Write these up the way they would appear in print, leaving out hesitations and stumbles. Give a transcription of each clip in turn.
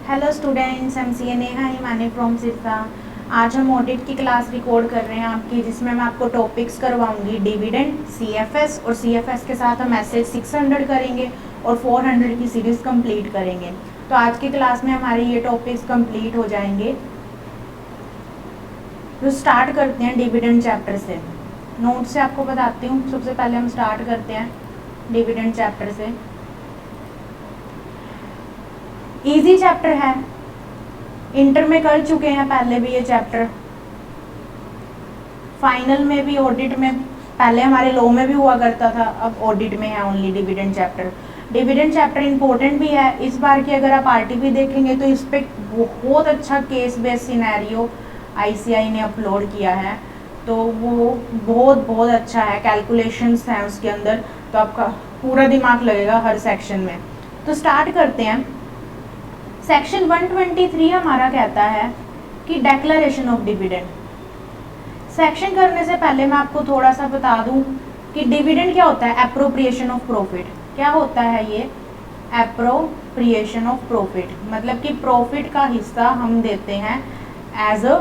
Hello students, am C A Neha Himani from Sirsa. आज हम audit की क्लास रिकॉर्ड कर रहे हैं आपकी, जिसमें मैं आपको टॉपिक्स करवाऊंगी डिविडेंड, सीएफएस और सीएफएस के साथ हम एसएच 600 करेंगे और 400 की सीरीज़ कंप्लीट करेंगे। तो आज की क्लास में हमारे ये टॉपिक्स कंप्लीट हो जाएंगे। तो स्टार्ट करते हैं डिविडेंड चैप्टर से। नोट से आपको बताती हूँ। सबसे पहले हम स्टार्ट करते हैं डिविडेंड चैप्टर से। इजी चैप्टर है, इंटर में कर चुके हैं पहले भी ये चैप्टर, फाइनल में भी, ऑडिट में, पहले हमारे लॉ में भी हुआ करता था, अब ऑडिट में है only dividend chapter. Dividend chapter important भी है। इस बार की अगर आप आरटीपी देखेंगे तो इस पर बहुत अच्छा केस बेस्ड सिनेरियो आईसीआई ने अपलोड किया है, तो वो बहुत बहुत अच्छा है। कैलकुलेशंस हैं उसके अंदर, तो आपका पूरा दिमाग लगेगा हर सेक्शन में। तो स्टार्ट करते हैं। सेक्शन 123 हमारा कहता है कि डेक्लरेशन ऑफ डिविडेंड। सेक्शन करने से पहले मैं आपको थोड़ा सा बता दूं कि डिविडेंड क्या होता है। एप्रोप्रिएशन ऑफ प्रॉफिट क्या होता है? ये एप्रोप्रिएशन ऑफ प्रॉफिट मतलब कि प्रॉफिट का हिस्सा हम देते हैं एज अ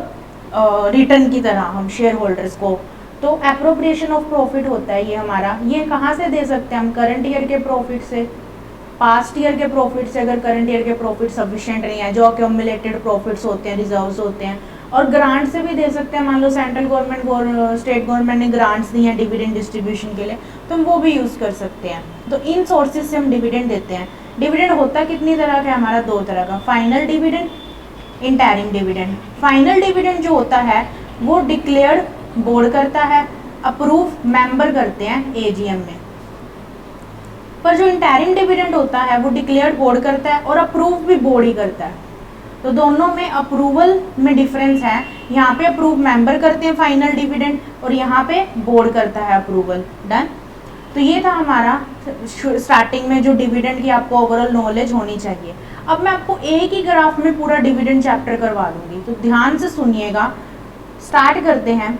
रिटर्न की तरह हम शेयर होल्डर्स को। तो एप्रोप्रिएशन ऑफ प्रॉफिट होता है ये हमारा। ये कहाँ से दे सकते हैं हम? करंट ईयर के प्रॉफिट से, पास्ट ईयर के प्रॉफिट से, अगर करंट ईयर के प्रॉफिट सफिशिएंट नहीं है, जो अक्यूमुलेटेड प्रॉफिट्स होते हैं, रिजर्व्स होते हैं। और ग्रांट से भी दे सकते हैं। मान लो सेंट्रल गवर्नमेंट, स्टेट गवर्नमेंट ने ग्रांट्स दी हैं डिविडेंड डिस्ट्रीब्यूशन के लिए, तो हम वो भी यूज़ कर सकते हैं। तो इन सोर्सेज से हम डिविडेंड देते हैं। डिविडेंड होता कितनी तरह का है हमारा? दो तरह का, final dividend, interim dividend. Final dividend जो होता है वो डिक्लेयर्ड बोर्ड करता है, अप्रूव मेंबर करते हैं एजीएम में। पर जो इंटरिम डिविडेंड होता है वो डिक्लेयर्ड बोर्ड करता है और अप्रूव भी बोर्ड ही करता है। तो दोनों में अप्रूवल में डिफरेंस है। यहाँ पे अप्रूव मेंबर करते हैं फाइनल डिविडेंड, और यहाँ पे बोर्ड करता है अप्रूवल। डन। तो ये था हमारा स्टार्टिंग में जो डिविडेंड की आपको ओवरऑल नॉलेज होनी चाहिए। अब मैं आपको एक ही ग्राफ में पूरा डिविडेंड चैप्टर करवा दूंगी, तो ध्यान से सुनिएगा। स्टार्ट करते हैं।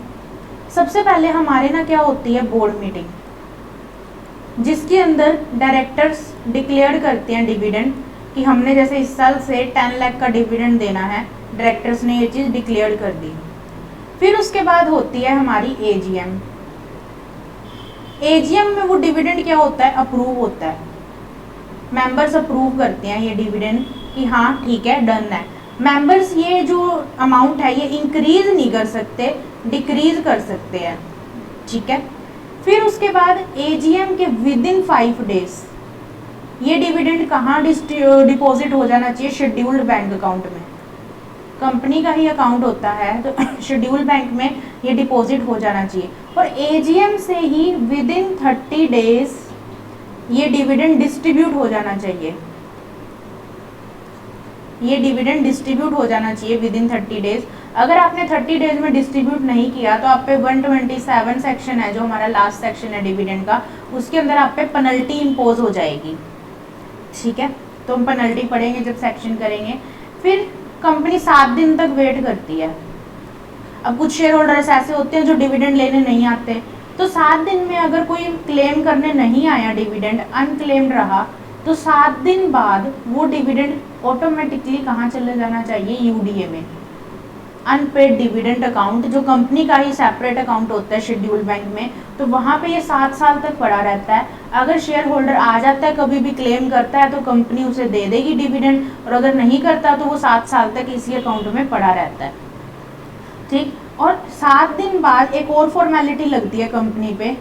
सबसे पहले हमारे ना क्या होती है? बोर्ड मीटिंग, जिसके अंदर डायरेक्टर्स डिक्लेयर करते हैं डिविडेंड कि हमने जैसे इस साल से 10 लाख का डिविडेंड देना है। डायरेक्टर्स ने ये चीज़ डिक्लेयर कर दी। फिर उसके बाद होती है हमारी एजीएम। एजीएम में वो डिविडेंड क्या होता है? अप्रूव होता है। मेंबर्स अप्रूव करते हैं ये डिविडेंड कि हाँ ठीक है, डन है। मेंबर्स ये जो अमाउंट है ये इंक्रीज नहीं कर सकते, डिक्रीज कर सकते हैं। ठीक है। फिर उसके बाद एजीएम के विद इन 5 डेज ये डिविडेंड कहाँ डिपॉजिट हो जाना चाहिए? शेड्यूल्ड बैंक अकाउंट में। कंपनी का ही अकाउंट होता है, तो शेड्यूल्ड बैंक में ये डिपॉजिट हो जाना चाहिए। और एजीएम से ही विद इन 30 डेज ये डिविडेंड डिस्ट्रीब्यूट हो जाना चाहिए। ये डिविडेंड डिस्ट्रीब्यूट हो जाना चाहिए विद इन 30 डेज। अगर आपने 30 डेज में डिस्ट्रीब्यूट नहीं किया तो आप पे 127 सेक्शन है, जो हमारा लास्ट सेक्शन है डिविडेंड का, उसके अंदर आप पे पेनल्टी इम्पोज हो जाएगी। ठीक है। तो हम पेनल्टी पढ़ेंगे जब सेक्शन करेंगे। फिर कंपनी 7 दिन तक वेट करती है। अब कुछ शेयर होल्डर्स ऐसे होते हैं जो डिविडेंड लेने नहीं आते, तो 7 दिन में अगर कोई क्लेम करने नहीं आया, डिविडेंड अनक्लेम्ड रहा, तो 7 दिन बाद वो डिविडेंड ऑटोमेटिकली कहाँ चले जाना चाहिए? यूडीए में, अनपेड डिविडेंड अकाउंट, जो कंपनी का ही सेपरेट अकाउंट होता है शेड्यूल्ड बैंक में। तो वहाँ पे ये 7 साल तक पड़ा रहता है। अगर शेयर होल्डर आ जाता है, कभी भी क्लेम करता है, तो कंपनी उसे दे देगी डिविडेंड, और अगर नहीं करता तो वो 7 साल तक इसी अकाउंट में पड़ा रहता है। ठीक। और 7 दिन बाद एक और फॉर्मेलिटी लगती है कंपनी पे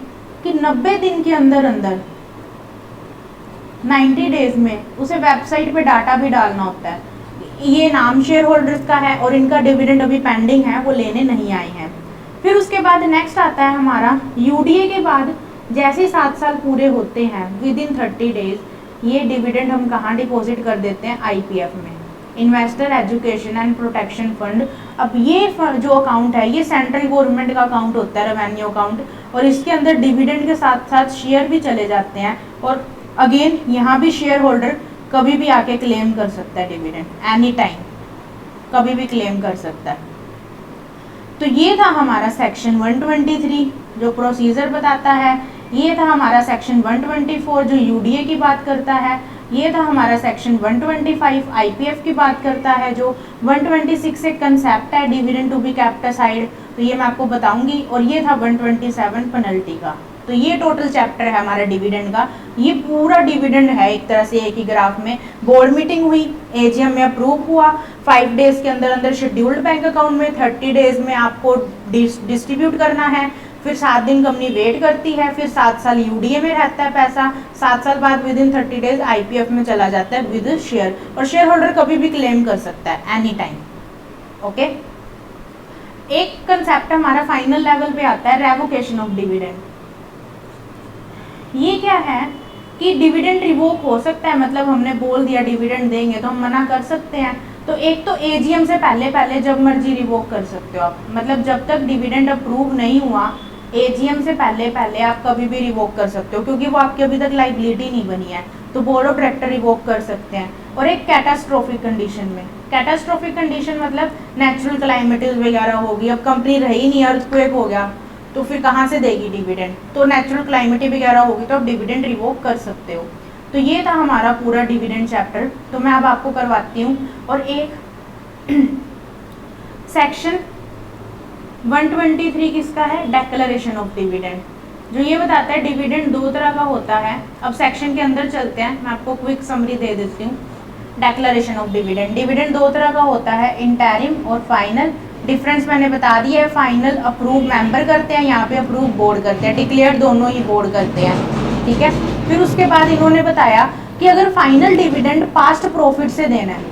कि 90 दिन के अंदर अंदर, 90 डेज में उसे वेबसाइट पे डाटा भी डालना होता है, ये नाम शेयर होल्डर्स का है और इनका डिविडेंड अभी पेंडिंग है, वो लेने नहीं आए हैं। फिर उसके बाद नेक्स्ट आता है हमारा यूडीए के बाद, जैसे 7 साल पूरे होते हैं विद इन 30 डेज ये डिविडेंड हम कहाँ डिपॉजिट कर देते हैं? आईपीएफ में, investor education and protection fund. अब ये जो अकाउंट है ये सेंट्रल गवर्नमेंट का अकाउंट होता है, रेवेन्यू अकाउंट, और इसके अंदर डिविडेंड के साथ साथ शेयर भी चले जाते हैं। और अगेन यहाँ भी शेयर होल्डर कभी भी आके क्लेम कर सकता है डिविडेंड, एनी टाइम कभी भी क्लेम कर सकता है। तो ये था हमारा सेक्शन 123 जो प्रोसीजर बताता है। ये था हमारा सेक्शन 124 जो यूडीए की बात करता है। ये था हमारा सेक्शन 125 आईपीएफ की बात करता है। जो 126 एक कंसेप्ट है dividend to be kept aside, तो ये मैं आपको बताऊंगी। और ये था 127 पेनल्टी का। तो ये टोटल चैप्टर है हमारा डिविडेंड का। ये पूरा डिविडेंड है एक तरह से एक ही ग्राफ में। बोर्ड मीटिंग हुई, एजीएम में अप्रूव हुआ, 5 डेज के अंदर अंदर शेड्यूल्ड बैंक अकाउंट में, 30 डेज में आपको डिस्ट्रीब्यूट करना है, फिर 7 दिन कंपनी वेट करती है, फिर 7 साल यूडीए में रहता है पैसा, 7 साल बाद विद इन 30 डेज आईपीएफ में चला जाता है विद शेयर, और शेयर होल्डर कभी भी क्लेम कर सकता है एनी टाइम। ओके, एक कंसेप्ट हमारा फाइनल लेवल पे आता है रेवोकेशन ऑफ डिविडेंड। ये क्या है कि डिविडेंड रिवोक हो सकता है, मतलब हमने बोल दिया डिविडेंड देंगे तो हम मना कर सकते हैं। तो एक तो एजीएम से पहले पहले जब मर्जी रिवोक कर सकते हो आप, मतलब जब तक डिविडेंड अप्रूव नहीं हुआ एजीएम से पहले पहले आप कभी भी रिवोक कर सकते हो, क्योंकि वो आपकी अभी तक लाइबिलिटी नहीं बनी है, तो बोर्ड ऑफ डायरेक्टर रिवोक कर सकते हैं। और एक कैटास्ट्रोफिक कंडीशन में, कैटास्ट्रोफिक कंडीशन मतलब नेचुरल क्लाइमेटिस वगैरह होगी, अब कंपनी रही नहीं, अर्थक्वेक हो गया तो फिर कहाँ से देगी डिविडेंड, तो नेचुरल क्लाइमेटी वगैरह होगी तो आप डिविडेंड रिवोक कर सकते हो। तो ये था हमारा पूरा डिविडेंड चैप्टर, तो मैं अब आपको करवाती हूँ। और एक सेक्शन 123 किसका है, डेक्लेरेशन ऑफ डिविडेंड, जो ये बताता है डिविडेंड 2 तरह का होता है। अब सेक्शन के अंदर चलते हैं, मैं आपको क्विक समरी दे देती हूँ। डेक्लेरेशन ऑफ डिविडेंड, डिविडेंड 2 तरह का होता है, इंटरिम और फाइनल। डिफरेंस मैंने बता दिया है, फाइनल अप्रूव मेंबर करते हैं, यहाँ पे अप्रूव बोर्ड करते हैं, डिक्लेयर दोनों ही बोर्ड करते हैं, ठीक है। फिर उसके बाद इन्होंने बताया कि अगर फाइनल डिविडेंड पास्ट प्रॉफिट से देना है,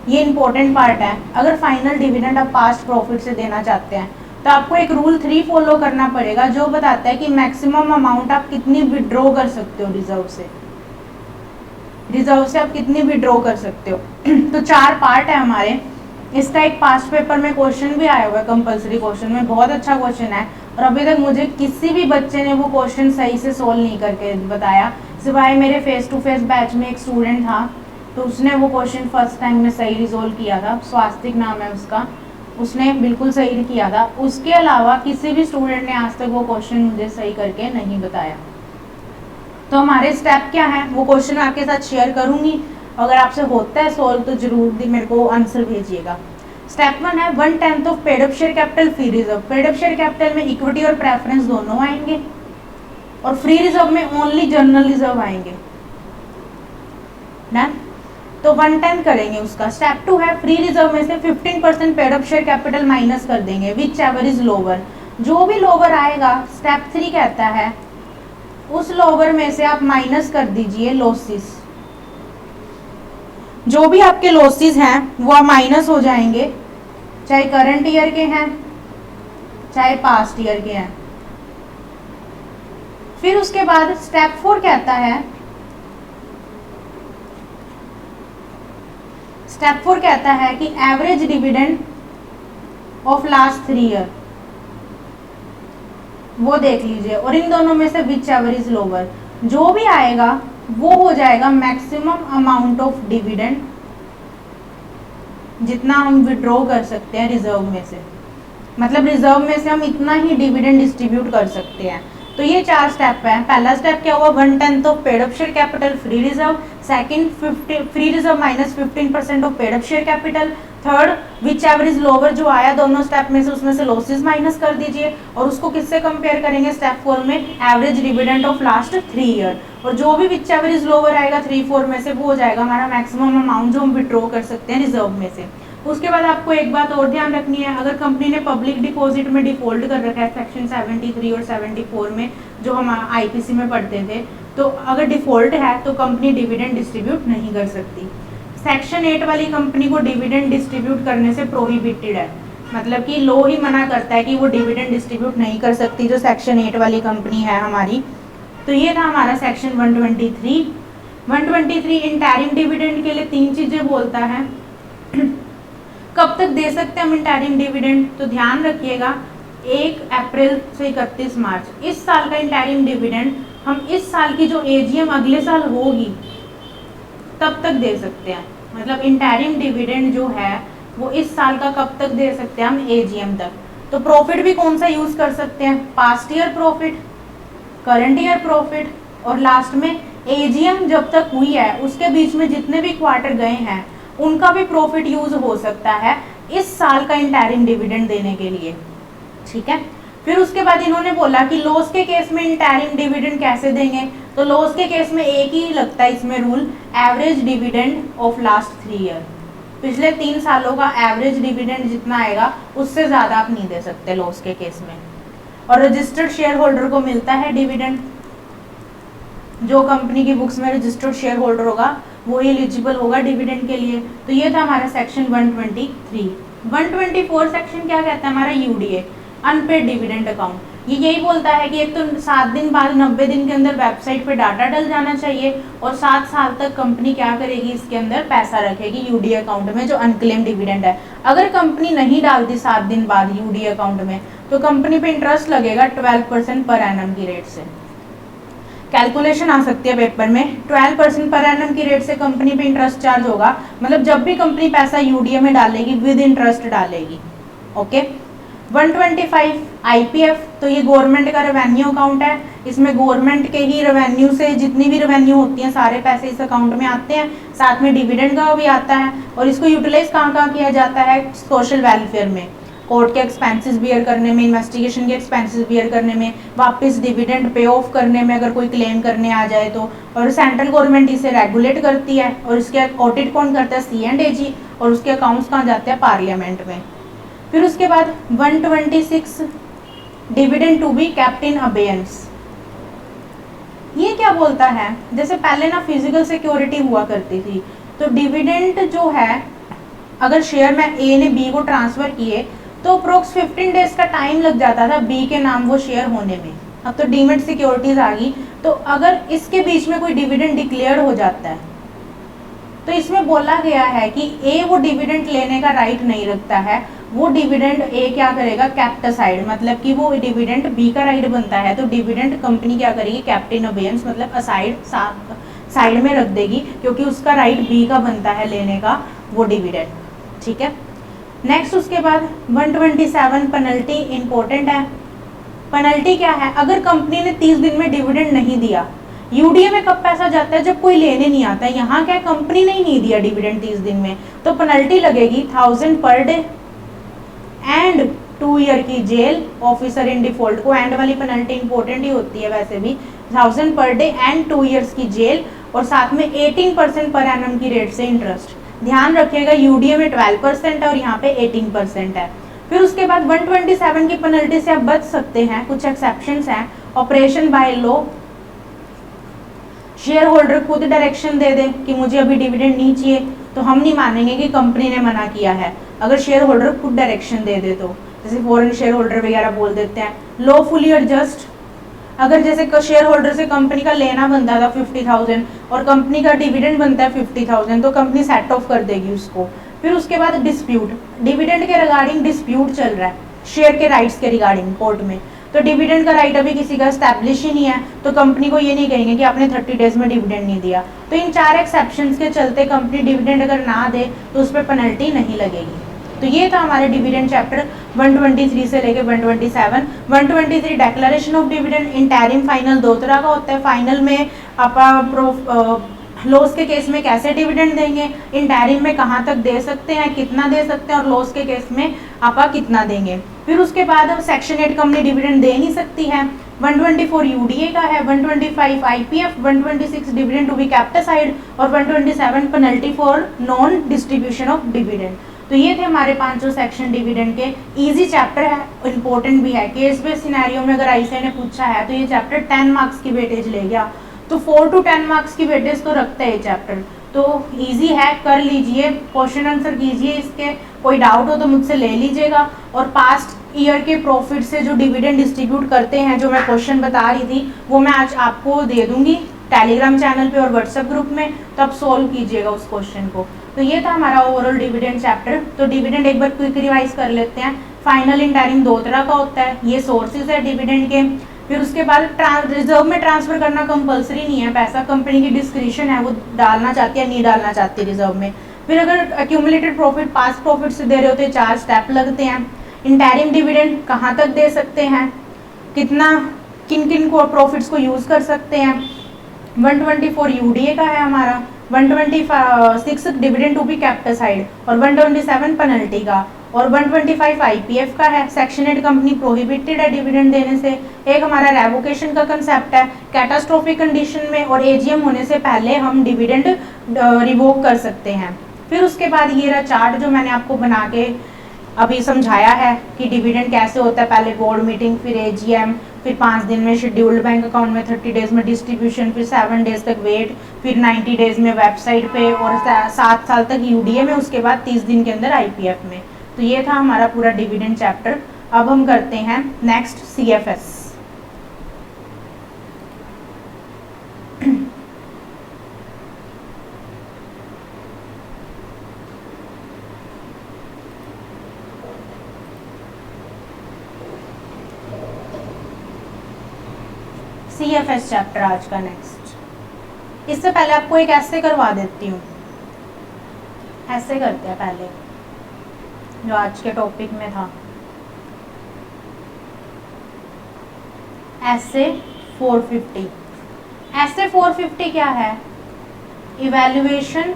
ये इंपॉर्टेंट पार्ट है, अगर फाइनल डिविडेंड आप पास्ट प्रॉफिट से देना चाहते हैं तो आपको एक रूल 3 फॉलो करना पड़ेगा, जो बताता है कि मैक्सिमम अमाउंट आप कितनी विड्रॉ कर सकते हो रिजर्व से, रिजर्व से आप कितनी विड्रॉ कर सकते हो। तो 4 पार्ट है हमारे। इसका एक पास्ट पेपर में क्वेश्चन भी आया हुआ है, कंपलसरी क्वेश्चन में, बहुत अच्छा क्वेश्चन है, और अभी तक मुझे किसी भी बच्चे ने वो क्वेश्चन सही से सोल्व नहीं करके बताया, सिवाय मेरे फेस टू फेस बैच में एक स्टूडेंट था, तो उसने वो क्वेश्चन फर्स्ट टाइम में सही रिजोल्व किया था, स्वास्तिक नाम है उसका, उसने बिल्कुल सही किया था। उसके अलावा किसी भी स्टूडेंट ने आज तक वो क्वेश्चन मुझे सही करके नहीं बताया। तो हमारे स्टेप क्या है वो क्वेश्चन आपके साथ शेयर करूंगी, अगर आपसे होता है सोल्व तो जरूर मेरे को आंसर भेजिएगा। स्टेप 1 है 1/10 of paid up share capital free reserve. Paid up share capital में इक्विटी और प्रेफरेंस दोनों आएंगे, और फ्री रिजर्व में ओनली जनरल रिजर्व आएंगे ना, तो 1/10 करेंगे उसका। स्टेप 2 है फ्री रिजर्व में से 15% paid up share capital minus कर देंगे, विच एवर इज लोअर, जो भी लोअर आएगा। स्टेप 3 कहता है उस लोअर में से आप माइनस कर दीजिए लॉसेस, जो भी आपके लॉसेस हैं वो माइनस हो जाएंगे, चाहे करंट ईयर के हैं चाहे पास्ट ईयर के हैं। फिर उसके बाद स्टेप 4 कहता है, स्टेप 4 कहता है कि average dividend of last 3 year वो देख लीजिए, और इन दोनों में से विच एवर इज लोअर, जो भी आएगा वो हो जाएगा मैक्सिमम अमाउंट ऑफ डिविडेंड, जितना हम विड्रॉ कर सकते हैं रिजर्व में से, मतलब रिजर्व में से हम इतना ही डिविडेंड डिस्ट्रीब्यूट कर सकते हैं। तो ये 4 स्टेप है। पहला स्टेप क्या हुआ, 1/10 of paid up share capital free reserve. Second, free reserve minus 15% of paid up share capital. Third, which ever is lower, जो आया दोनों स्टेप में से उसमें से लॉसेस माइनस कर दीजिए, और उसको किससे कंपेयर करेंगे स्टेप 4 में, average dividend of last 3 year, और जो भी विच एवर इज लोअर आएगा 3-4 में से वो हो जाएगा हमारा मैक्सिमम अमाउंट जो हम विड्रॉ कर सकते हैं रिजर्व में से। उसके बाद आपको एक बात और ध्यान रखनी है, अगर कंपनी ने पब्लिक डिपॉजिट में डिफॉल्ट कर रखा है सेक्शन 73 और 74 में, जो हम आईपीसी में पढ़ते थे, तो अगर डिफॉल्ट है तो कंपनी डिविडेंड डिस्ट्रीब्यूट नहीं कर सकती। सेक्शन 8 वाली कंपनी को डिविडेंड डिस्ट्रीब्यूट करने से प्रोहिबिटेड है, मतलब कि लॉ ही मना करता है कि वो डिविडेंड डिस्ट्रीब्यूट नहीं कर सकती, जो सेक्शन 8 वाली कंपनी है हमारी। तो ये था हमारा सेक्शन 123। 123 इंटरिम डिविडेंड के लिए 3 चीजें बोलता है। कब तक दे सकते हैं हम इंटरिम डिविडेंड, तो ध्यान रखिएगा 1 अप्रैल से 31 मार्च, इस साल का इंटरिम डिविडेंड हम इस साल की जो एजीएम अगले साल होगी तब तक दे सकते हैं। मतलब इंटरिम डिविडेंड जो है वो इस साल का कब तक दे सकते हैं हम, एजीएम तक। तो प्रॉफिट भी कौन सा यूज कर सकते हैं, past year profit, current year profit, और लास्ट में एजीएम जब तक हुई है उसके बीच में जितने भी क्वार्टर गए हैं उनका भी प्रॉफिट यूज हो सकता है इस साल का इंटरिम डिविडेंड देने के लिए, ठीक है। फिर उसके बाद इन्होंने बोला कि लॉस के केस में इंटरिम डिविडेंड कैसे देंगे, तो लॉस के केस में एक ही लगता है इसमें rule, average dividend of last 3 year, पिछले 3 सालों का एवरेज डिविडेंड जितना आएगा उससे ज्यादा आप नहीं दे सकते लॉस के केस में। और रजिस्टर्ड शेयर होल्डर को मिलता है डिविडेंड, जो कंपनी की बुक्स में रजिस्टर्ड शेयर होल्डर होगा वो एलिजिबल होगा डिविडेंड के लिए। तो ये था हमारा सेक्शन 123। 124 सेक्शन क्या कहता है हमारा, यूडीए, अनपेड डिविडेंड अकाउंट। ये यही बोलता है कि एक तो 7 दिन बाद 90 दिन के अंदर वेबसाइट पे डाटा डल जाना चाहिए और 7 साल तक कंपनी क्या करेगी, इसके अंदर पैसा रखेगी यूडीए अकाउंट में जो अनक्लेम डिविडेंड है। अगर कंपनी नहीं डालती 7 दिन बाद यूडीए अकाउंट में तो कंपनी पे इंटरेस्ट लगेगा 12% पर एनम की रेट से। कैलकुलेशन आ सकती है पेपर में, 12% पर एनम की रेट से कंपनी पे इंटरेस्ट चार्ज होगा, मतलब जब भी कंपनी पैसा यूडीए में डालेगी विद इंटरेस्ट डालेगी। ओके। 125 आईपीएफ, तो ये गवर्नमेंट का रेवेन्यू अकाउंट है, इसमें गवर्नमेंट के ही रेवेन्यू से जितनी भी रेवेन्यू होती है सारे पैसे इस अकाउंट में आते हैं, साथ में डिविडेंड का भी आता है। और इसको यूटिलाइज कहाँ किया जाता है, सोशल वेलफेयर में, कोर्ट के एक्सपेंसेस बियर करने में, इन्वेस्टिगेशन के एक्सपेंसेस बियर करने में, वापस डिविडेंड पे ऑफ करने में अगर कोई क्लेम करने आ जाए तो। और सेंट्रल गवर्नमेंट इसे रेगुलेट करती है और इसके ऑडिट कौन करता है, CNAG, और उसके अकाउंट्स कहाँ जाते हैं, पार्लियामेंट में। फिर उसके बाद 126 dividend to be kept in abeyance. ये क्या बोलता है, जैसे पहले ना फिजिकल सिक्योरिटी हुआ करती थी, तो डिविडेंड जो है अगर शेयर में ए ने बी को ट्रांसफर किए तो अप्रोक्स 15 डेज का टाइम लग जाता था बी के नाम वो शेयर होने में। अब तो डीमेट सिक्योरिटीज आ गई, तो अगर इसके बीच में कोई डिविडेंड डिक्लेयर हो जाता है तो इसमें बोला गया है कि ए वो डिविडेंड लेने का राइट नहीं रखता है, वो डिविडेंड ए क्या करेगा, कैप्ट असाइड, मतलब कि वो डिविडेंड बी का राइट बनता है तो डिविडेंड कंपनी क्या करेगी, कैप्ट इन अबेयंस, मतलब असाइड, साइड में रख देगी, क्योंकि उसका राइट बी का बनता है लेने का वो डिविडेंड, ठीक है। नेक्स्ट उसके बाद 127 पेनल्टी इंपॉर्टेंट है। पेनल्टी क्या है, अगर कंपनी ने 30 दिन में डिविडेंड नहीं दिया, यूडीए में कब पैसा जाता है, जब कोई लेने नहीं आता, यहाँ क्या कंपनी ने ही नहीं दिया डिविडेंड 30 दिन में, तो पेनल्टी लगेगी 1000 पर डे एंड 2 ईयर की जेल ऑफिसर इन डिफॉल्ट को। एंड वाली पेनल्टी इंपॉर्टेंट ही होती है वैसे भी, 1000 पर डे एंड 2 ईयर्स की जेल और साथ में 18% पर एनम की रेट से इंटरेस्ट। ध्यान रखिएगा यूडीए में 12% है और यहाँ पे 18% है। फिर उसके बाद 127 की पेनल्टी से आप बच सकते हैं, कुछ एक्सेप्शंस हैं। Operation by law, share holder खुद डायरेक्शन दे दे कि मुझे अभी डिविडेंड नहीं चाहिए, तो हम नहीं मानेंगे कि कंपनी ने मना किया है, अगर शेयर होल्डर खुद डायरेक्शन दे दे तो, जैसे फॉरेन शेयर होल्डर वगैरह बोल देते हैं। लॉफुली एडजस्ट, अगर जैसे शेयर होल्डर से कंपनी का लेना बनता था 50,000 और कंपनी का डिविडेंड बनता है 50,000 तो कंपनी सेट ऑफ कर देगी उसको। फिर उसके बाद डिस्प्यूट, डिविडेंड के रिगार्डिंग डिस्प्यूट चल रहा है शेयर के राइट्स के रिगार्डिंग कोर्ट में, तो डिविडेंड का राइट अभी किसी का एस्टैब्लिश ही नहीं है, तो कंपनी को ये नहीं कहेंगे कि आपने 30 डेज में डिविडेंड नहीं दिया। तो इन 4 एक्सेप्शंस के चलते कंपनी डिविडेंड अगर ना दे तो उस पर पेनल्टी नहीं लगेगी। तो ये था हमारे डिविडेंड चैप्टर 123 से लेके 127। 123 declaration of dividend, interim final 2 तरह का होता है। फाइनल में आप लॉस के केस में कैसे डिविडेंड देंगे, इंटरिम में कहाँ तक दे सकते हैं, कितना दे सकते हैं, और लॉस के केस में आप कितना देंगे। फिर उसके बाद सेक्शन 8 कंपनी डिविडेंड दे नहीं सकती है। 124 यूडीए का है, 125 IPF, 126 dividend to be kept aside और 127 penalty for non distribution of dividend. तो ये थे हमारे 5 सेक्शन डिविडेंड के। इजी चैप्टर है, इंपॉर्टेंट भी है। केस बेस्ड सिनेरियो में अगर आईसीए ने पूछा है तो ये चैप्टर 10 मार्क्स की वेटेज ले गया, तो 4 to 10 मार्क्स की वेटेज तो रखता है ये चैप्टर। तो इजी है, कर लीजिए, क्वेश्चन आंसर कीजिए इसके, कोई डाउट हो तो मुझसे ले लीजिएगा। और पास्ट ईयर के प्रॉफिट से जो डिविडेंड डिस्ट्रीब्यूट करते हैं, जो मैं क्वेश्चन बता रही थी, वो मैं आज आपको दे दूंगी टेलीग्राम चैनल पे और व्हाट्सएप ग्रुप में, तो आप सोल्व कीजिएगा उस क्वेश्चन को। तो ये था हमारा ओवरऑल डिविडेंड चैप्टर। तो डिविडेंड एक बार क्विक रिवाइज कर लेते हैं। फाइनल इंटरिम 2 तरह का होता है, ये सोर्सेज है डिविडेंड के। फिर उसके बाद रिजर्व में ट्रांसफर करना कंपलसरी नहीं है, पैसा कंपनी की डिस्क्रिशन है, वो डालना चाहती है नहीं डालना चाहती रिजर्व में। फिर अगर एक्यूमुलेटेड प्रॉफिट पास्ट प्रॉफिट से दे रहे होते 4 स्टेप लगते हैं। इंटरिम डिविडेंड कहाँ तक दे सकते हैं, कितना, किन किन को प्रॉफिट्स को यूज कर सकते हैं, 124 यूडीए का है हमारा, 126 dividend to be kept aside और 127 पेनल्टी का, और 125 आईपीएफ का है। सेक्शन 8 कंपनी प्रोहिबिटेड है डिविडेंड देने से। एक हमारा रेवोकेशन का कंसेप्ट है, कैटास्ट्रोफिक कंडीशन में और एजीएम होने से पहले हम डिविडेंड रिवोक कर सकते हैं। फिर उसके बाद ये रहा चार्ट जो मैंने आपको बना के अभी समझाया है कि डिविडेंड कैसे होता है, पहले बोर्ड मीटिंग, फिर एजीएम, फिर 5 दिन में शेड्यूल्ड बैंक अकाउंट में, 30 डेज में डिस्ट्रीब्यूशन, फिर 7 डेज तक वेट, फिर 90 डेज में वेबसाइट पे और 7 साल तक यूडीए में, उसके बाद 30 दिन के अंदर आईपीएफ में। तो ये था हमारा पूरा डिविडेंड चैप्टर। अब हम करते हैं नेक्स्ट सीएफएस। सीएफएस चैप्टर आज का नेक्स्ट। इससे पहले आपको एक ऐसे करवा देती हूँ, ऐसे करते हैं पहले जो आज के टॉपिक में था। ऐसे 450, ऐसे 450 क्या है? Evaluation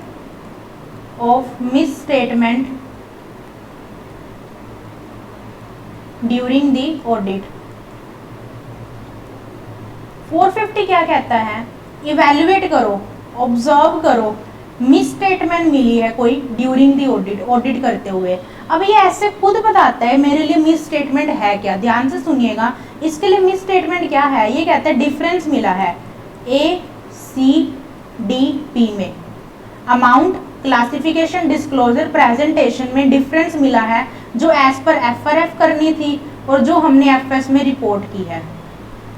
of miss statement during the audit. 450 क्या कहता है? इवैल्यूएट करो, ऑब्जर्व करो, मिस स्टेटमेंट मिली है कोई ड्यूरिंग दी ऑडिट, ऑडिट करते हुए। अब ये ऐसे खुद बताता है मेरे लिए मिस स्टेटमेंट है क्या। ध्यान से सुनिएगा, इसके लिए मिस स्टेटमेंट क्या है। ये कहता है डिफरेंस मिला है ए सी डी पी में, अमाउंट, क्लासिफिकेशन, डिस्क्लोजर, प्रेजेंटेशन में डिफरेंस मिला है जो एज पर एफआरएफ करनी थी और जो हमने एफएस में रिपोर्ट की है,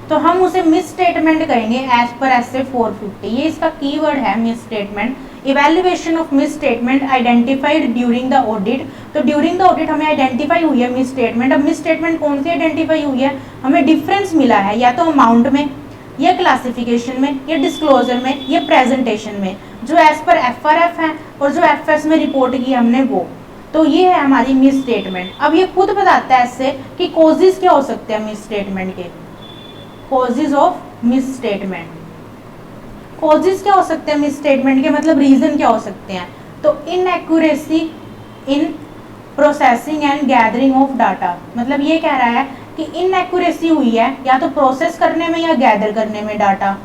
तो हम उसे मिस स्टेटमेंट कहेंगे एज पर एसए 450। ये इसका कीवर्ड है miss statement. Evaluation of miss statement identified during the audit. तो ड्यूरिंग द ऑडिट हमें आइडेंटिफाई हुई है मिस स्टेटमेंट। अब मिस स्टेटमेंट कौन सी आइडेंटिफाई हुई है? हमें डिफरेंस मिला है या तो अमाउंट में, या क्लासिफिकेशन में, या डिस्क्लोजर में, या प्रेजेंटेशन में, जो एज पर एफआरएफ है और जो एफएस में रिपोर्ट की हमने वो। तो ये है हमारी मिस स्टेटमेंट। अब ये खुद बताता है इससे कि कॉजेज क्या हो सकते हैं मिस स्टेटमेंट के। Causes of miss statement, causes क्या हो सकते हैं मिस स्टेटमेंट के, मतलब रीजन क्या हो सकते हैं। तो inaccuracy in processing and gathering of data, मतलब ये कह रहा है कि इनएक्यूरेसी हुई है या तो प्रोसेस करने में या गैदर करने में डाटा।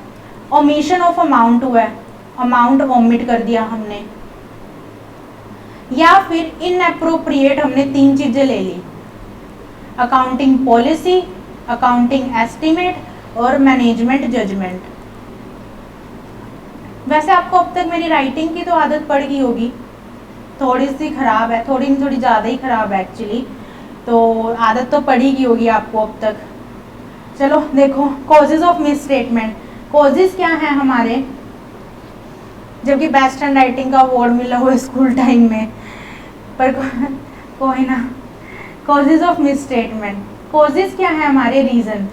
ओमिशन ऑफ अमाउंट हुआ है, अमाउंट ओमिट कर दिया हमने, या फिर इनएप्रोप्रिएट हमने 3 चीजें ले ली, अकाउंटिंग पॉलिसी, अकाउंटिंग एस्टिमेट और मैनेजमेंट जजमेंट। वैसे आपको अब तक मेरी राइटिंग की तो आदत पड़ गई होगी, थोड़ी सी खराब है, थोड़ी ज़्यादा ही खराब है एक्चुअली, तो आदत तो पड़ी गई होगी आपको अब तक। चलो देखो, causes of miss statement. Causes क्या है हमारे, जबकि बेस्ट हैंड राइटिंग का अवार्ड मिला हुआ स्कूल टाइम में, पर कोई ना। Causes of miss statement, causes क्या है हमारे? रीजन,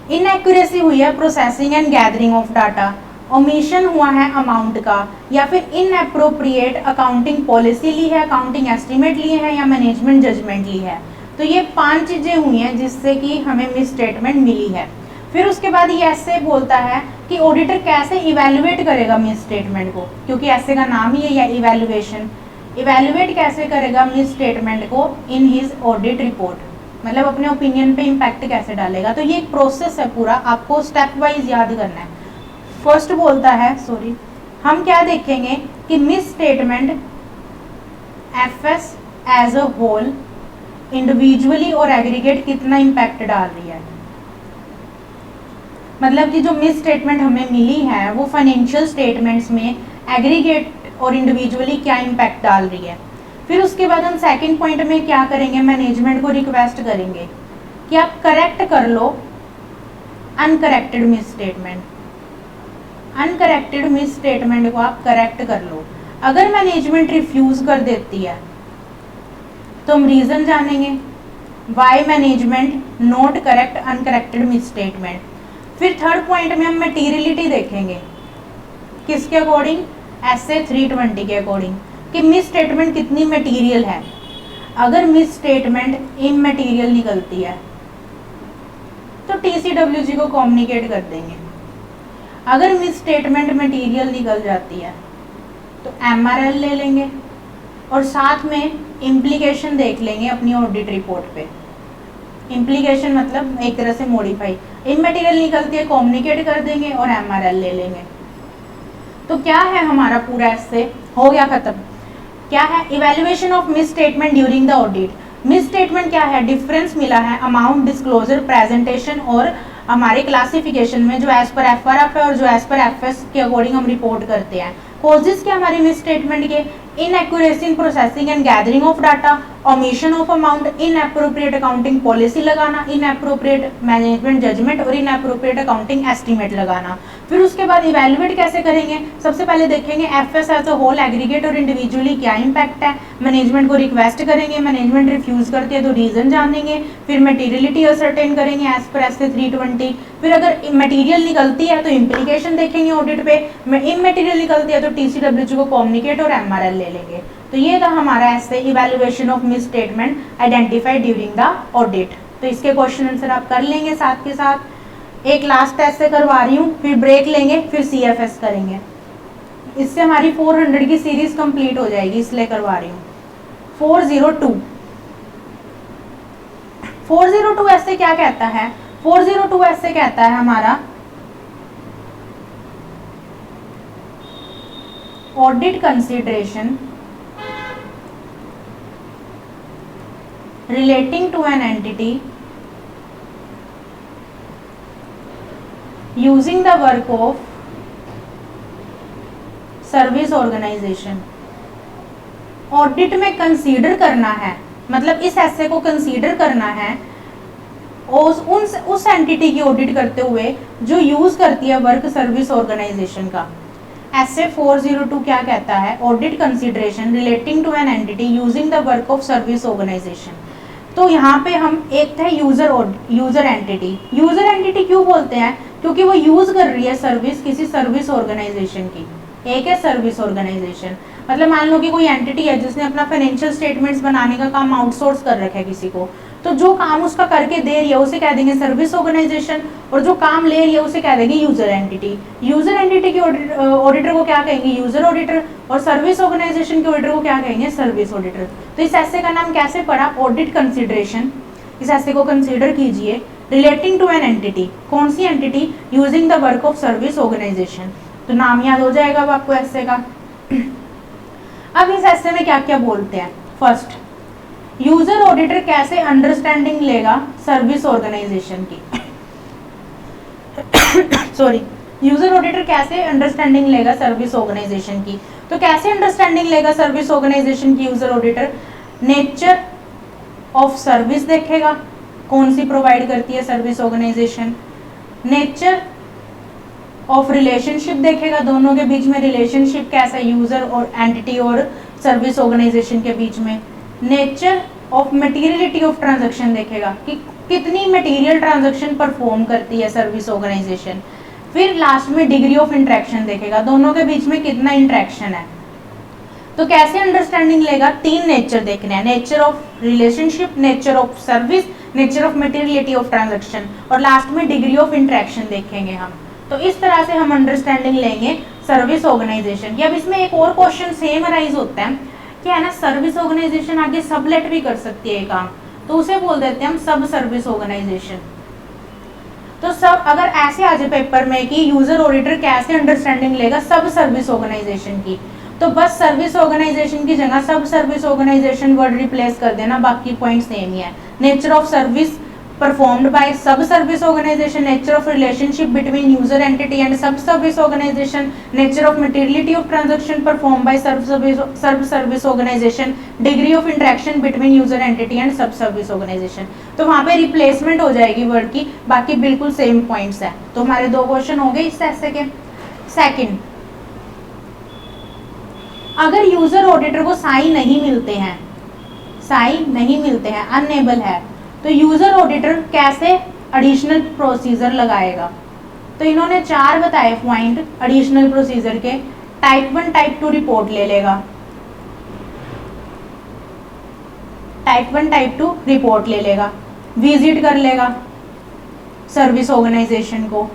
इनएक्यूरेसी हुई है processing and gathering of data, omission हुआ है अमाउंट का, या फिर इनएप्रोप्रिएट अकाउंटिंग पॉलिसी ली है, अकाउंटिंग एस्टिमेट लिए हैं, या मैनेजमेंट जजमेंट ली है। तो ये 5 चीजें हुई हैं जिससे कि हमें मिस स्टेटमेंट मिली है। फिर उसके बाद ये ऐसे बोलता है कि ऑडिटर कैसे इवैल्यूएट करेगा मिस स्टेटमेंट को, क्योंकि ऐसे का नाम ही है या इवैल्यूएशन। इवैल्यूएट कैसे करेगा मिस स्टेटमेंट को इन हिज ऑडिट रिपोर्ट, मतलब अपने ओपिनियन पे इम्पैक्ट कैसे डालेगा। तो ये एक प्रोसेस है पूरा, आपको स्टेप वाइज याद करना है। फर्स्ट बोलता है, सॉरी, हम क्या देखेंगे कि misstatement FS as a whole individually और एग्रीगेट कितना इम्पैक्ट डाल रही है। मतलब कि जो मिस स्टेटमेंट हमें मिली है वो फाइनेंशियल स्टेटमेंट्स में एग्रीगेट और इंडिविजुअली क्या इम्पैक्ट डाल रही है। फिर उसके बाद हम सेकंड पॉइंट में क्या करेंगे, मैनेजमेंट को रिक्वेस्ट करेंगे कि आप करेक्ट कर लो uncorrected misstatement. Uncorrected misstatement को आप करेक्ट कर लो। अगर मैनेजमेंट रिफ्यूज कर देती है तो हम रीजन जानेंगे, why management not correct uncorrected misstatement. फिर थर्ड पॉइंट में हम मटीरियलिटी देखेंगे, किसके अकॉर्डिंग, एसए 320 के अकॉर्डिंग, कि मिस स्टेटमेंट कितनी मटेरियल है। अगर मिस स्टेटमेंट इमटेरियल निकलती है तो टीसीडब्ल्यूजी को कम्युनिकेट कर देंगे। अगर मिस स्टेटमेंट मटेरियल निकल जाती है तो MRL ले लेंगे और साथ में इम्प्लीकेशन देख लेंगे अपनी ऑडिट रिपोर्ट पे। इम्प्लीकेशन मतलब एक तरह से मॉडिफाई, इमटेरियल निकलती है कम्युनिकेट कर देंगे और MRL ले लेंगे। तो क्या है हमारा पूरा ऐसे हो गया खत्म। क्या है evaluation of miss statement during the audit. Miss statement क्या है, डिफरेंस मिला है अमाउंट डिस्क्लोजर प्रेजेंटेशन और हमारे क्लासिफिकेशन में जो एज पर FRF है और जो एज पर FS के अकॉर्डिंग हम रिपोर्ट करते हैं। कॉजेज क्या हमारी मिस स्टेटमेंट के, inaccuracy in processing and gathering of data, omission of amount, inappropriate accounting policy लगाना, इनएप्रोप्रिएट मैनेजमेंट जजमेंट और इनएप्रोप्रिएट अकाउंटिंग एस्टीमेट लगाना। फिर उसके बाद इवैल्यूएट कैसे करेंगे, सबसे पहले देखेंगे FS as a whole aggregate और इंडिविजुअली क्या इम्पैक्ट है। मैनेजमेंट को रिक्वेस्ट करेंगे, मैनेजमेंट रिफ्यूज करती है तो रीजन जानेंगे। फिर मटेरियलिटी असर्टेन करेंगे एज पर एस 320। फिर अगर मटेरियल निकलती है तो इम्प्लीकेशन देखेंगे ऑडिट पे, इमटेरियल निकलती है तो TCWG को कम्युनिकेट और MRL ले लेंगे। तो ये था हमारा ऐसे evaluation of miss statement identified during the audit. तो इसके क्वेश्चन आंसर आप कर लेंगे साथ के साथ। एक लास्ट टेस्ट से करवा रही हूँ, फिर ब्रेक लेंगे, फिर CFS करेंगे। इससे हमारी 400 की सीरीज कंप्लीट हो जाएगी, इसलिए करवा रही हूँ। 402 ऐसे क्या कहता है, 402 ऐसे कहता है हमारा audit consideration relating to an entity using the work of service organisation. Audit में कंसीडर करना है, मतलब इस ऐसे को कंसीडर करना है उस एंटिटी की ऑडिट करते हुए जो यूज करती है वर्क सर्विस ऑर्गेनाइजेशन का। ऐसे 402 क्या कहता है, audit consideration relating to an entity using the work of service organisation. तो यहाँ पे हम एक था यूजर एंटिटी क्यों बोलते हैं, क्योंकि वो यूज कर रही है सर्विस किसी सर्विस ऑर्गेनाइजेशन की। एक है सर्विस ऑर्गेनाइजेशन, मतलब मान लो कि कोई एंटिटी है जिसने अपना फाइनेंशियल स्टेटमेंट्स बनाने का काम आउटसोर्स कर रखा है किसी को, तो जो काम उसका करके दे रही है उसे कह देंगे सर्विस ऑर्गेनाइजेशन, और जो काम ले रही है उसे कह देंगे यूजर एंटिटी। यूजर एंटिटी के ऑडिटर को क्या कहेंगे, यूजर ऑडिटर, और सर्विस ऑर्गेनाइजेशन के ऑडिटर को क्या कहेंगे, सर्विस ऑडिटर। तो इस ऐसे का नाम कैसे पड़ा, ऑडिट कंसिडरेशन। इस ऐसे को कंसीडर कीजिए रिलेटिंग टू एन एंटिटी, कौन सी entity, using the work of service organisation. तो नाम याद हो जाएगा अब आपको ऐसे का। अब इस ऐसे में क्या क्या बोलते हैं, फर्स्ट यूजर ऑडिटर कैसे अंडरस्टैंडिंग लेगा सर्विस ऑर्गेनाइजेशन की सॉरी, यूजर ऑडिटर कैसे अंडरस्टैंडिंग लेगा सर्विस ऑर्गेनाइजेशन की। तो कैसे अंडरस्टैंडिंग लेगा सर्विस ऑर्गेनाइजेशन की user auditor, nature of service देखेगा, कौन सी प्रोवाइड करती है service organisation. Nature of relationship देखेगा, दोनों के बीच में रिलेशनशिप कैसा है यूजर और एंटिटी और सर्विस ऑर्गेनाइजेशन के बीच में। Nature of materiality of transaction देखेगा कि कितनी मटेरियल ट्रांजैक्शन परफॉर्म करती है सर्विस ऑर्गेनाइजेशन। फिर लास्ट में डिग्री ऑफ इंटरेक्शन देखेगा, दोनों के बीच में कितना इंटरेक्शन है। तो कैसे अंडरस्टैंडिंग लेगा, तीन नेचर देखने हैं, nature of relationship, nature of service, nature of materiality of transaction, और लास्ट में डिग्री ऑफ इंटरेक्शन देखेंगे हम। तो इस तरह से हम अंडरस्टैंडिंग लेंगे सर्विस ऑर्गेनाइजेशन की। अब इसमें एक और क्वेश्चन सेम अराइज होता है कि है ना, सर्विस ऑर्गेनाइजेशन आगे सबलेट भी कर सकती है काम, तो उसे बोल देते हैं हम सब सर्विस ऑर्गेनाइजेशन। तो सब अगर ऐसे आ जाए पेपर में कि यूजर ऑडिटर कैसे अंडरस्टैंडिंग लेगा सब सर्विस ऑर्गेनाइजेशन की, तो बस सर्विस ऑर्गेनाइजेशन की जगह सब सर्विस ऑर्गेनाइजेशन वर्ड रिप्लेस कर देना, बाकी पॉइंट सेम ही है। Nature of service performed by sub service organization, nature of relationship between user entity and sub service organization, nature of materiality of transaction performed by sub service organization, degree of interaction between user entity and sub service organization। तो वहाँ पे replacement हो जाएगी word की, बाकी बिल्कुल same points है। तो हमारे दो क्वेश्चन हो गए इस ऐसे के। सेकंड, अगर यूजर ऑडिटर को साइन नहीं मिलते हैं, अनएबल है, तो यूजर ऑडिटर कैसे एडिशनल प्रोसीजर लगाएगा। तो इन्होंने 4 बताए पॉइंट एडिशनल प्रोसीजर के। टाइप 1 टाइप 2 रिपोर्ट ले लेगा, टाइप 1 टाइप 2 रिपोर्ट ले लेगा, विजिट कर लेगा सर्विस ऑर्गेनाइजेशन को,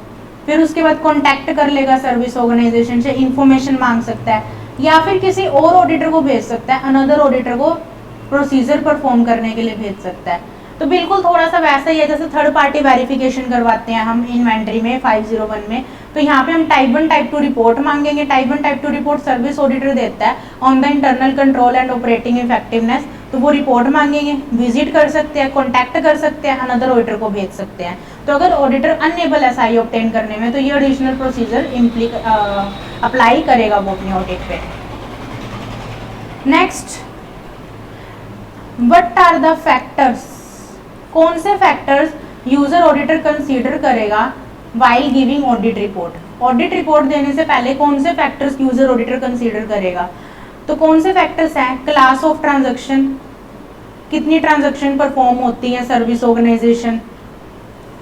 फिर उसके बाद कॉन्टैक्ट कर लेगा सर्विस ऑर्गेनाइजेशन से, इंफॉर्मेशन मांग सकता है, या फिर किसी और ऑडिटर को भेज सकता है, अनदर ऑडिटर को प्रोसीजर परफॉर्म करने के लिए भेज सकता है। तो बिल्कुल थोड़ा सा वैसा ही है जैसे थर्ड पार्टी वेरिफिकेशन करवाते हैं हम इन्वेंट्री में 501 में। तो यहाँ पे हम टाइप 1 टाइप 2 रिपोर्ट मांगेंगे। Type 1 type 2 report service auditor देता है on the internal control and operating effectiveness. तो वो रिपोर्ट मांगेंगे, विजिट कर सकते हैं, कॉन्टैक्ट कर सकते हैं, अनदर ऑडिटर को भेज सकते हैं। तो अगर ऑडिटर अनएबल है SI ऑब्टेन करने में तो ये एडिशनल प्रोसीजर अप्लाई करेगा वो अपने ऑडिट पे। Next, what are the factors, कौन से फैक्टर्स यूजर ऑडिटर कंसीडर करेगा while giving audit report. Audit report देने से पहले कौन से फैक्टर्स यूजर ऑडिटर कंसीडर करेगा। तो कौन से फैक्टर्स हैं, क्लास ऑफ ट्रांजैक्शन, कितनी ट्रांजैक्शन परफॉर्म होती है service organisation,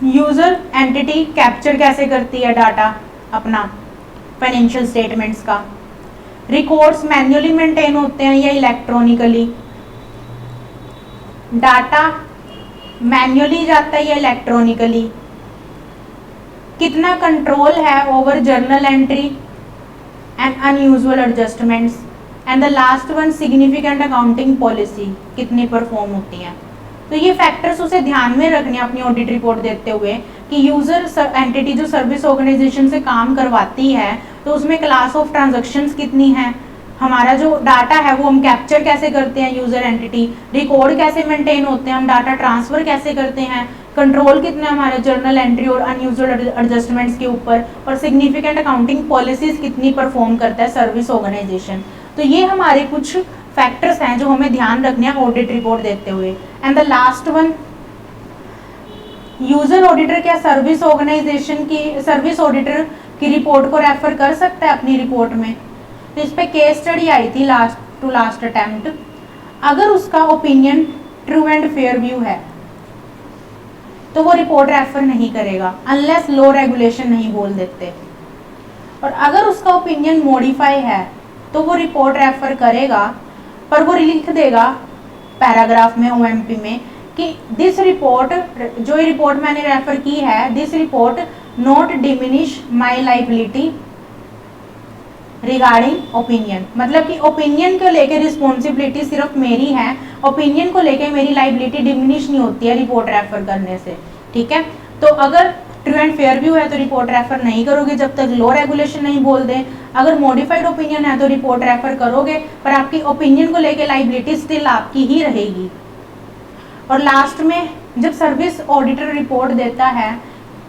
user entity capture कैसे करती है डाटा अपना फाइनेंशियल स्टेटमेंट्स का, रिकॉर्ड्स मैन्युअली मेंटेन होते हैं या इलेक्ट्रॉनिकली, डाटा मैन्युअली जाता है या इलेक्ट्रॉनिकली, कितना कंट्रोल है over journal entry and unusual adjustments, and the last one significant accounting policy कितनी परफॉर्म होती है। तो ये फैक्टर्स उसे ध्यान में रखने अपनी ऑडिट रिपोर्ट देते हुए कि यूजर एंटिटी जो सर्विस ऑर्गेनाइजेशन से काम करवाती है तो उसमें क्लास ऑफ ट्रांजैक्शंस कितनी है, हमारा जो डाटा है वो हम कैप्चर कैसे करते हैं यूजर एंटिटी, रिकॉर्ड कैसे मेंटेन होते हैं, हम डाटा ट्रांसफर कैसे करते हैं, कंट्रोल कितना हमारा जर्नल एंट्री और अनयूजुअल एडजस्टमेंट्स के ऊपर, और सिग्निफिकेंट अकाउंटिंग पॉलिसीज कितनी परफॉर्म करता है सर्विस ऑर्गेनाइजेशन। तो ये हमारे कुछ फैक्टर्स हैं जो हमें ध्यान रखने हैं ऑडिट रिपोर्ट देते हुए। And the last one, user auditor क्या सर्विस ऑर्गेनाइजेशन की सर्विस ऑडिटर की रिपोर्ट को रेफर कर सकता है अपनी रिपोर्ट में। तो इस पे केस स्टडी आई थी लास्ट अटेम्प्ट। अगर उसका opinion true and fair view है तो वो रिपोर्ट रेफर नहीं करेगा अनलेस लॉ रेगुलेशन नहीं बोल देते, और अगर उसका ओपिनियन मॉडिफाई है तो वो रिपोर्ट रेफर करेगा, पर वो लिख देगा पैराग्राफ में OMP में कि दिस रिपोर्ट, जो रिपोर्ट मैंने रेफर की है, this report not diminish my liability regarding opinion, मतलब कि ओपिनियन को लेकर रिस्पॉन्सिबिलिटी सिर्फ मेरी है, ओपिनियन को लेकर मेरी लायबिलिटी डिमिनिश नहीं होती है रिपोर्ट रेफर करने से। ठीक है, तो अगर ट्रू एंड फेयर व्यू है तो रिपोर्ट रेफर नहीं करोगे जब तक लॉ रेगुलेशन नहीं बोल दे, अगर मॉडिफाइड ओपिनियन है तो रिपोर्ट रेफर करोगे, पर आपकी ओपिनियन को लेकर लायबिलिटी स्टिल आपकी ही रहेगी। और लास्ट में जब सर्विस ऑडिटर रिपोर्ट देता है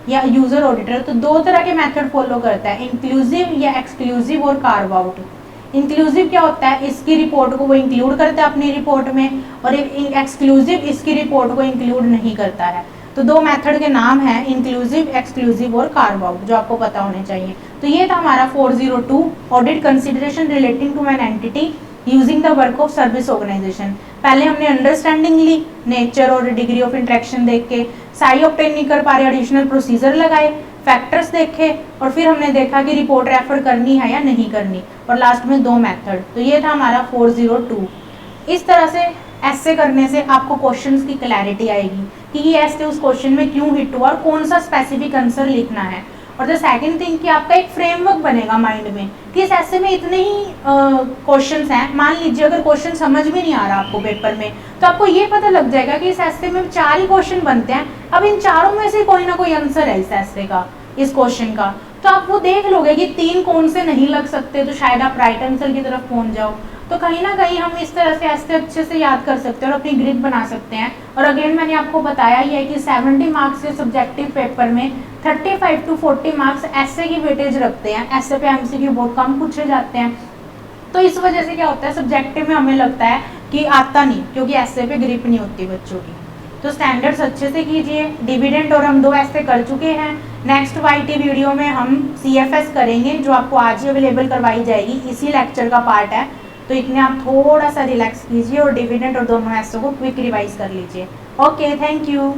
या यूजर ऑडिटर, तो दो तरह के मेथड फॉलो करता है, इंक्लूसिव या एक्सक्लूसिव और कार्व आउट। इंक्लूसिव क्या होता है, इसकी रिपोर्ट को वो इंक्लूड करता है अपनी रिपोर्ट में, और एक्सक्लूसिव इसकी रिपोर्ट को इंक्लूड नहीं करता है। तो दो मेथड के नाम हैं, इंक्लूसिव, एक्सक्लूसिव और कार्व आउट, जो आपको पता होने चाहिए। तो ये था हमारा 402 audit consideration relating to an entity using the work of service organisation. पहले हमने अंडरस्टैंडिंग ली, नेचर और डिग्री ऑफ इंटरेक्शन देख के, SI ऑब्टेन नहीं कर पा रहे, एडिशनल प्रोसीजर लगाए, फैक्टर्स देखे, और फिर हमने देखा कि रिपोर्ट रेफर करनी है या नहीं करनी, और लास्ट में दो मेथड। तो ये था हमारा 402। इस तरह से ऐसे करने से आपको क्वेश्चंस की क्लैरिटी आएगी कि ये ऐसे उस क्वेश्चन में क्यों हिट हुआ और कौन सा स्पेसिफिक आंसर लिखना है। और द सेकंड थिंग कि आपका एक फ्रेमवर्क बनेगा माइंड में कि इस ऐसे में इतने ही क्वेश्चंस हैं। मान लीजिए अगर क्वेश्चन समझ में नहीं आ रहा आपको पेपर में, तो आपको ये पता लग जाएगा कि इस ऐसे में 4 ही क्वेश्चन बनते हैं, अब इन चारों में से कोई ना कोई आंसर है इस ऐसे का, इस क्वेश्चन का। तो आप वो देख लोगे कि 3 कौन से नहीं लग सकते, तो शायद आप राइट आंसर की तरफ पहुंच जाओ। तो कहीं ना कहीं हम इस तरह से ऐसे अच्छे से याद कर सकते हैं और अपनी ग्रिप बना सकते हैं। और अगेन मैंने आपको बताया ही है कि 70 मार्क्स के सब्जेक्टिव पेपर में 35 to 40 मार्क्स ऐसे की वेटेज रखते हैं। ऐसे पे MCQ बहुत कम पूछे जाते हैं, तो इस वजह से क्या होता है, सब्जेक्टिव में हमें लगता है कि आता नहीं, क्योंकि ऐसे पे ग्रिप नहीं होती बच्चों की। तो स्टैंडर्ड्स अच्छे से कीजिए। डिविडेंड और हम 2 ऐसे कर चुके हैं। नेक्स्ट YT वीडियो में हम CFS करेंगे, जो आपको आज ही अवेलेबल करवाई जाएगी, इसी लेक्चर का पार्ट है। तो इतने आप थोड़ा सा रिलैक्स कीजिए और डिविडेंड और दोनों ऐसों को क्विक रिवाइज कर लीजिए। Okay, thank you.